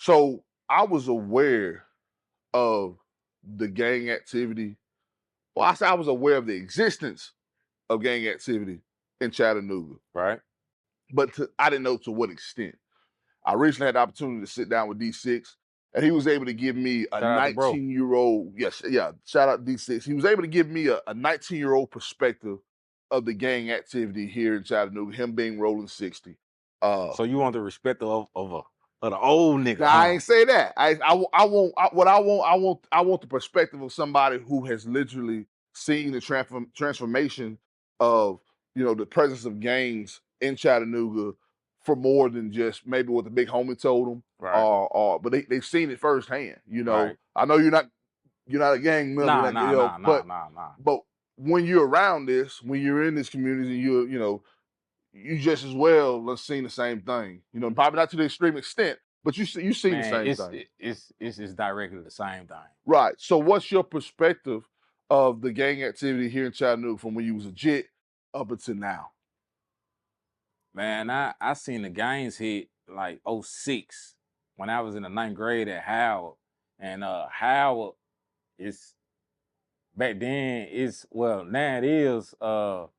So I was aware of the gang activity. Well, I was aware of the existence of gang activity in Chattanooga, Right. but I didn't know to what extent. I recently had the opportunity to sit down with D6, and he was able to give me a Shout out to bro. 19-year-old. Yes, yeah. Shout out D6. He was able to give me a 19-year-old perspective of the gang activity here in Chattanooga. Him being rolling 60. So you want the respect of the old nigga? Now, I ain't say that. I want the perspective of somebody who has literally seen the transformation of the presence of gangs in Chattanooga for more than just maybe what the big homie told them, Right. but they've seen it firsthand. Right. I know you're not a gang member, Nah. but when you're around this, when you're in this community, you just as well have seen the same thing. Probably not to the extreme extent, but you've seen the same thing. It's directly the same thing. Right. So what's your perspective of the gang activity here in Chattanooga from when you was a jit up until now? Man, I seen the gangs hit like 06 when I was in the 9th grade at Howard. And Howard is back then now it is a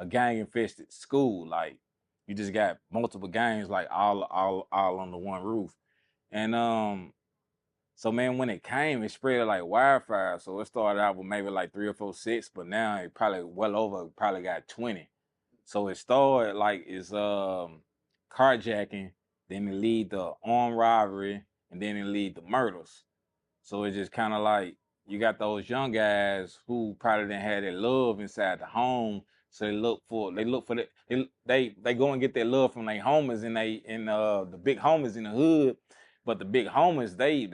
gang infested school. Like you just got multiple gangs like all under one roof. And so man, when it came, it spread like wildfire. So it started out with maybe like 3 or 4 6, but now it probably got 20. So it started like it's carjacking, then it lead to armed robbery, and then it lead to murders. So it's just kind of like you got those young guys who probably didn't have that love inside the home. So they look for they go and get their love from their homies and the big homies in the hood. But the big homies, they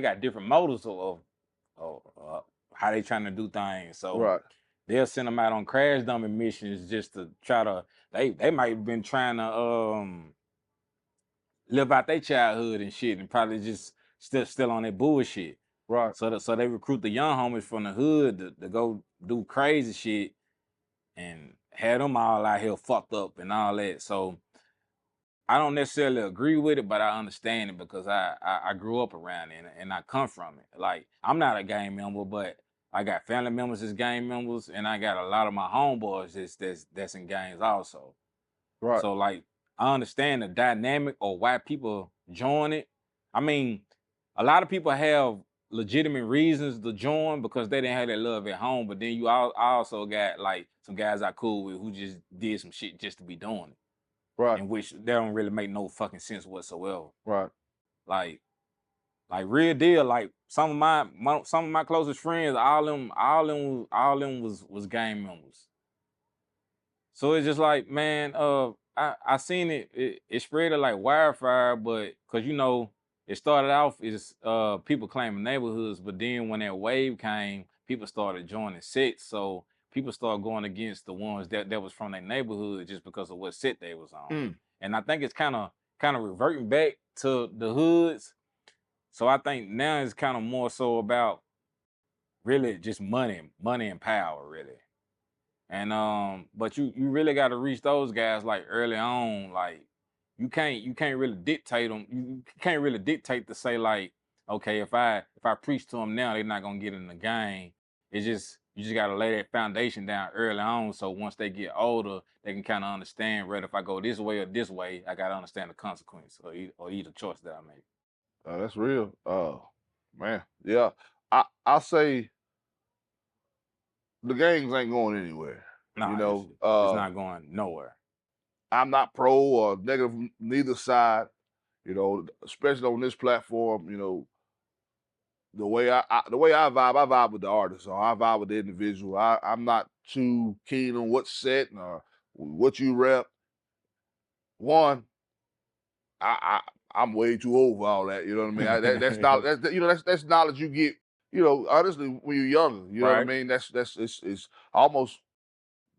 got different motives of how they trying to do things. So Right. they'll send them out on crash dumping missions just to try to. They might have been trying to live out their childhood and shit, and probably just still on that bullshit. Right. So they recruit the young homies from the hood to go do crazy shit and had them all out here fucked up and all that. So I don't necessarily agree with it, but I understand it because I grew up around it and I come from it. Like I'm not a gang member, but I got family members as gang members, and I got a lot of my homeboys that's in gangs also. Right. So like I understand the dynamic or why people join it. I mean, a lot of people have legitimate reasons to join because they didn't have that love at home. But then you also got like some guys I cool with who just did some shit just to be doing it. Right. In which they don't really make no fucking sense whatsoever. Right. Like real deal. Like some of my closest friends, all them was gang members. So it's just like, man, I seen it spread like wildfire, but because it started off as people claiming neighborhoods, but then when that wave came, people started joining sets. So people started going against the ones that was from their neighborhood just because of what set they was on. And I think it's kind of reverting back to the hoods. So I think now it's kind of more so about really just money and power, really. And but you really got to reach those guys like early on. Like you can't really dictate them. You can't really dictate to say like, okay, if I preach to them now, they're not gonna get in the game. It's just you just got to lay that foundation down early on. So once they get older, they can kind of understand. Right, if I go this way or this way, I got to understand the consequence or either choice that I make. That's real. Man, yeah. I say the gangs ain't going anywhere. Nah, it's not going nowhere. I'm not pro or negative from neither side. Especially on this platform. The way I vibe with the artist, or I vibe with the individual. I'm not too keen on what's set or what you rep. One, I'm way too old for all that. You know what I mean? That's knowledge you get. Honestly, when you're younger. You know what I mean? It's almost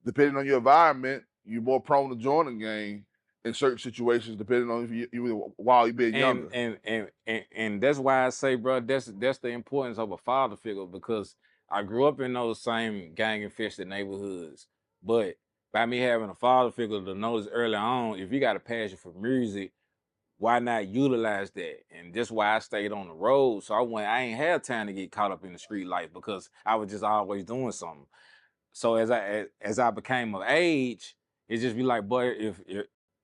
depending on your environment. You're more prone to join a gang in certain situations, depending on if you while you're being younger. And that's why I say, bro, that's the importance of a father figure, because I grew up in those same gang infested neighborhoods. But by me having a father figure to notice early on, if you got a passion for music, why not utilize that? And that's why I stayed on the road. So I ain't had time to get caught up in the street life because I was just always doing something. So as I became of age, it just be like, boy, if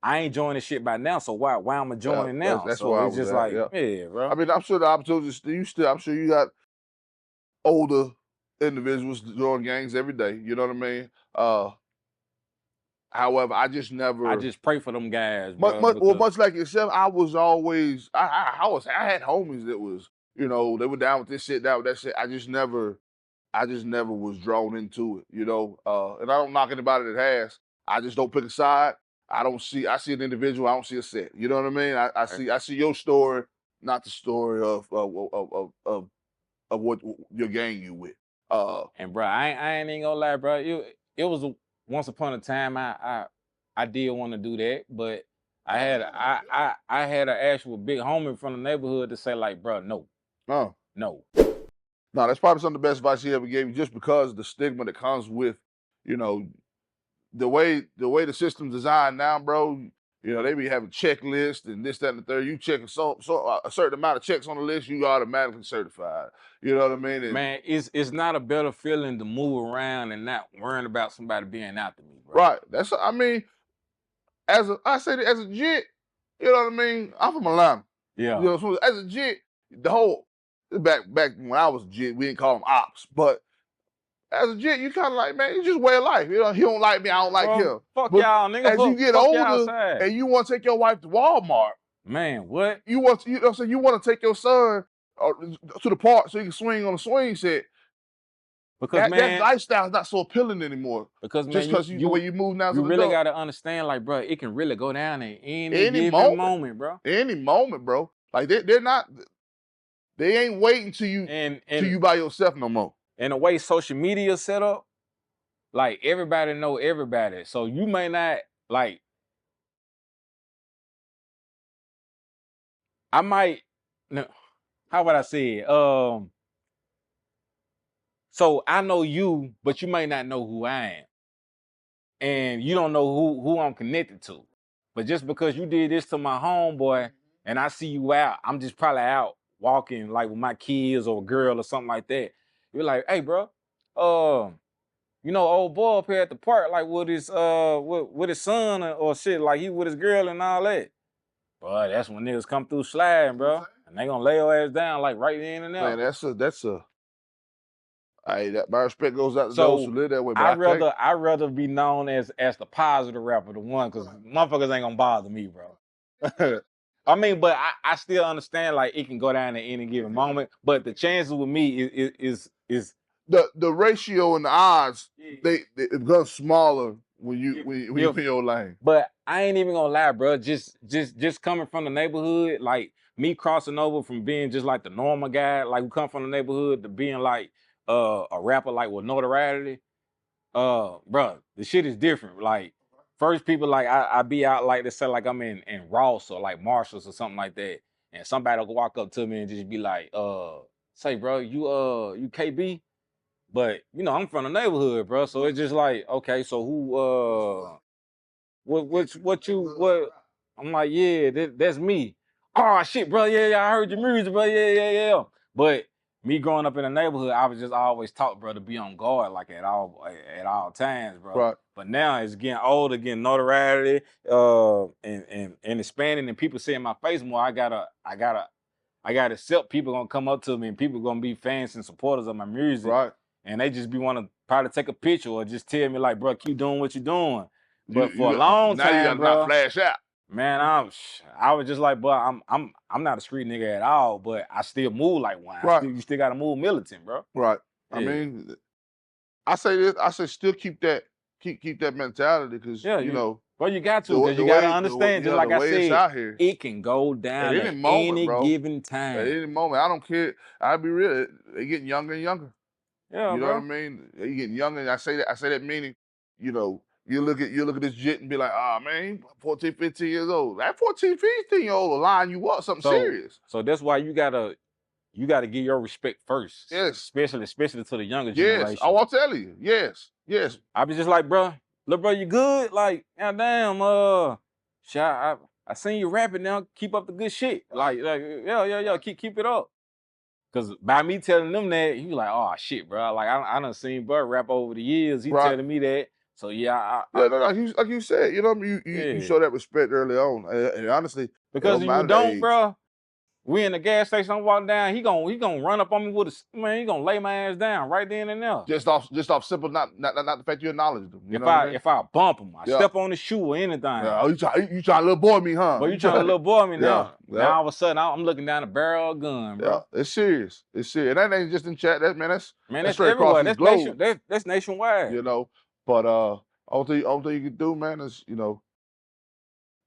I ain't joining shit by now, so why am I joining now? That's So where I it's was just at. like, Yeah. yeah, bro. I mean, I'm sure the opportunities I'm sure you got older individuals join gangs every day. You know what I mean? However, I just never. I just pray for them guys, bro. Much like yourself, I was always. I had homies that was. They were down with this shit, down with that shit. I just never was drawn into it. And I don't knock anybody that has. I just don't pick a side. I see an individual. I don't see a set. You know what I mean? I see your story, not the story of what your gang you with. And bro, I ain't even gonna lie, bro. It was once upon a time I did want to do that, but I had an actual big homie from the neighborhood to say like, bro, no, No, no. that's probably some of the best advice he ever gave you, just because of the stigma that comes with, you know, the way the system's designed now, bro. They be having checklists and this, that, and the third. You check a certain amount of checks on the list, you automatically certified. You know what I mean? And, Man, it's not a better feeling to move around and not worrying about somebody being after me, bro. right. I mean, as a jit, you know what I mean? I'm from Atlanta. Yeah. So as a jit, the whole back when I was a jit, we didn't call them ops, but as a jit, you kind of like, man, it's just way of life. He don't like me, I don't like him. Fuck But y'all, nigga. as you get fuck older and you want to take your wife to Walmart, man, what? you want to take your son to the park so you can swing on a swing set. Because that lifestyle is not so appealing anymore. Because just because the way you move now, you really got to understand, like, bro, it can really go down at any given moment, bro. Any moment, bro. Like they ain't waiting till you by yourself no more. And the way social media set up, like everybody know everybody, so you may not like. I might. No, how would I say it? So I know you, but you may not know who I am, and you don't know who I'm connected to. But just because you did this to my homeboy, and I see you out, I'm just probably out walking like with my kids or a girl or something like that. You're like, hey, bro, old boy up here at the park, like with his son or shit, like he with his girl and all that. Bro, that's when niggas come through sliding, bro, and they gonna lay your ass down like right in and out. Man, that's a. My respect goes out to those who live that way. But I'd rather be known as the positive rapper, the one, because motherfuckers ain't gonna bother me, bro. I mean, but I still understand like it can go down at any given moment, but the chances with me is the ratio and the odds they become smaller when you in your lane. But I ain't even gonna lie, bro. Just coming from the neighborhood, like me crossing over from being just like the normal guy, like who come from the neighborhood, to being like a rapper like with notoriety. Bro, the shit is different. Like first people like I be out like to say like I'm in Ross or like Marshalls or something like that, and somebody will walk up to me and just be like, say bro, you KB? But I'm from the neighborhood, bro. So it's just like, okay, so who what I'm like, yeah, that's me. Oh shit, bro, yeah, I heard your music, bro, yeah. But me growing up in the neighborhood, I was just always taught, bro, to be on guard, like at all times, bro. Right. But now it's getting older, getting notoriety, and expanding, and people seeing my face more. I gotta accept people gonna come up to me and people gonna be fans and supporters of my music. Right. And they just be wanna probably take a picture or just tell me like, bro, keep doing what you're doing. But for a long time, you gotta bro, not flash out. Man, I was just like, bro, I'm not a street nigga at all, but I still move like one. Right. You still gotta move militant, bro. Right. Yeah. I mean, I say this. I say still keep that mentality, because Well, you got to, because you gotta understand. Just like I said, it can go down at any moment, given time. At any moment, I don't care. I'll be real. They're getting younger and younger. Yeah, you know what I mean? They're getting younger. And I say that meaning, you look at this jit and be like, ah, man, 14, 15 years old. That 14, 15-year-old will line you up something serious. So that's why you gotta give your respect first. Yes. Especially to the younger generation. Yes, I will tell you. Yes. I be just like, bro, look, bro, you good? Like, goddamn, I I seen you rapping now. Keep up the good shit. Like yeah. Keep it up. Cause by me telling them that, he was like, oh shit, bro. Like I done seen Bud rap over the years. He telling me that. So yeah, no, like you said, you know, you show that respect early on, and honestly, because if you don't, bro, we in the gas station, I'm walking down, he gonna run up on me with a man, he gonna lay my ass down right then and there. Just off simple, not the fact you acknowledge them. You know what I mean? If I bump him, I step on the shoe or anything. Yeah, you trying to little boy me, huh? But you trying to little boy me now. Yeah. Now all of a sudden I'm looking down the barrel of a gun, bro. Yeah, it's serious. It's serious. And that ain't just in chat. That's straight everywhere. Across the globe. That's nationwide. You know, but all thing you can do, man, is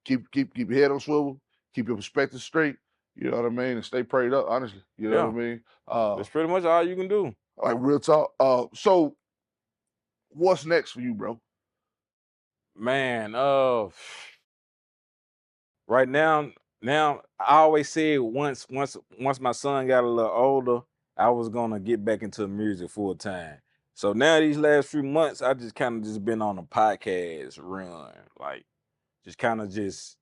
keep your head on swivel, keep your perspective straight. You know what I mean, and stay prayed up. Honestly, you know what I mean. That's pretty much all you can do. Like real talk. So what's next for you, bro? Man, right now I always said once my son got a little older, I was gonna get back into music full time. So now these last few months, I just kind of been on a podcast run, like just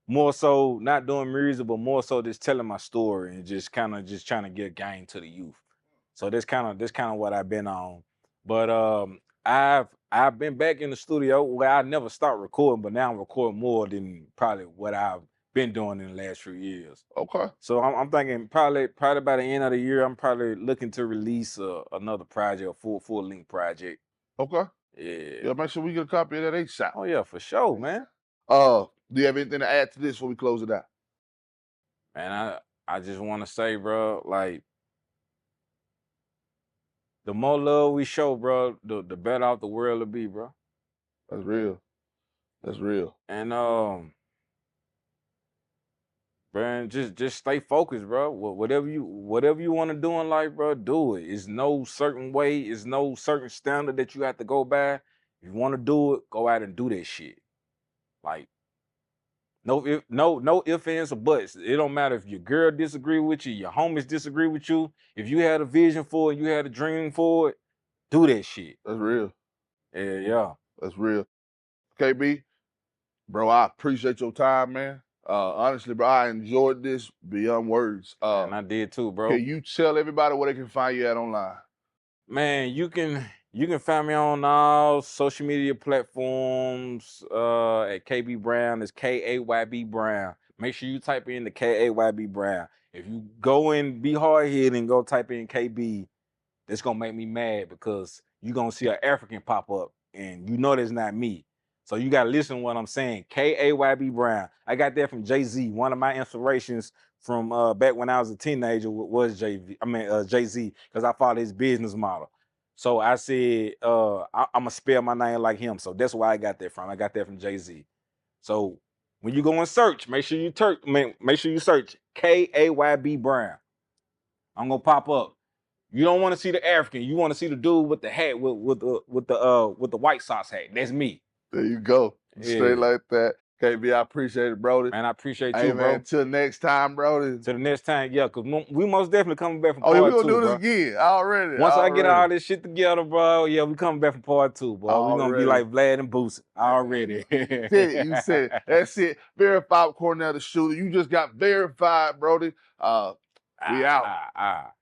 more so not doing music, but more so just telling my story and just trying to get game to the youth. So this kind of what I've been on. But I've been back in the studio where I never stopped recording, but now I'm recording more than probably what I've been doing in the last few years. Okay. So I'm thinking probably by the end of the year, I'm probably looking to release another project, a full length project. Okay. Yeah. Make sure we get a copy of that ASAP. Oh yeah, for sure, man. Do you have anything to add to this before we close it out? Man, I just want to say, bro, like, the more love we show, bro, the better off the world will be, bro. That's real. That's real. And man, just stay focused, bro. Whatever you want to do in life, bro, do it. It's no certain way, it's no certain standard that you have to go by. If you want to do it, go out and do that shit. Like, no ifs, ands, or buts. It don't matter if your girl disagree with you, your homies disagree with you. If you had a vision for it, you had a dream for it, do that shit. That's real. Yeah. That's real. KB, bro, I appreciate your time, man. Honestly, bro, I enjoyed this beyond words. And I did too, bro. Can you tell everybody where they can find you at online? Man, you can find me on all social media platforms at KB Brown. It's KAYB Brown. Make sure you type in the KAYB Brown. If you go and be hard-headed and go type in KB, that's gonna make me mad because you're gonna see an African pop up and you know that's not me. So you gotta listen to what I'm saying. KAYB Brown. I got that from Jay-Z. One of my inspirations from back when I was a teenager was Jay-Z, because I followed his business model. So I said, I'm gonna spell my name like him. So that's where I got that from. I got that from Jay-Z. So when you go and search, make sure you search KAYB Brown. I'm gonna pop up. You don't want to see the African. You want to see the dude with the hat with the White Sox hat. That's me. There you go. Straight like that. KB, I appreciate it, Brody. Man, I appreciate you, man, bro. Until next time, Brody. Till the next time, yeah, because we most definitely coming back from part 2, we're going to do this again. Already. Once I get all this shit together, bro, yeah, we coming back from part 2, bro. We're going to be like Vlad and Boosie already. You said it. That's it. Verified with Cornell the shooter. You just got verified, Brody. We out.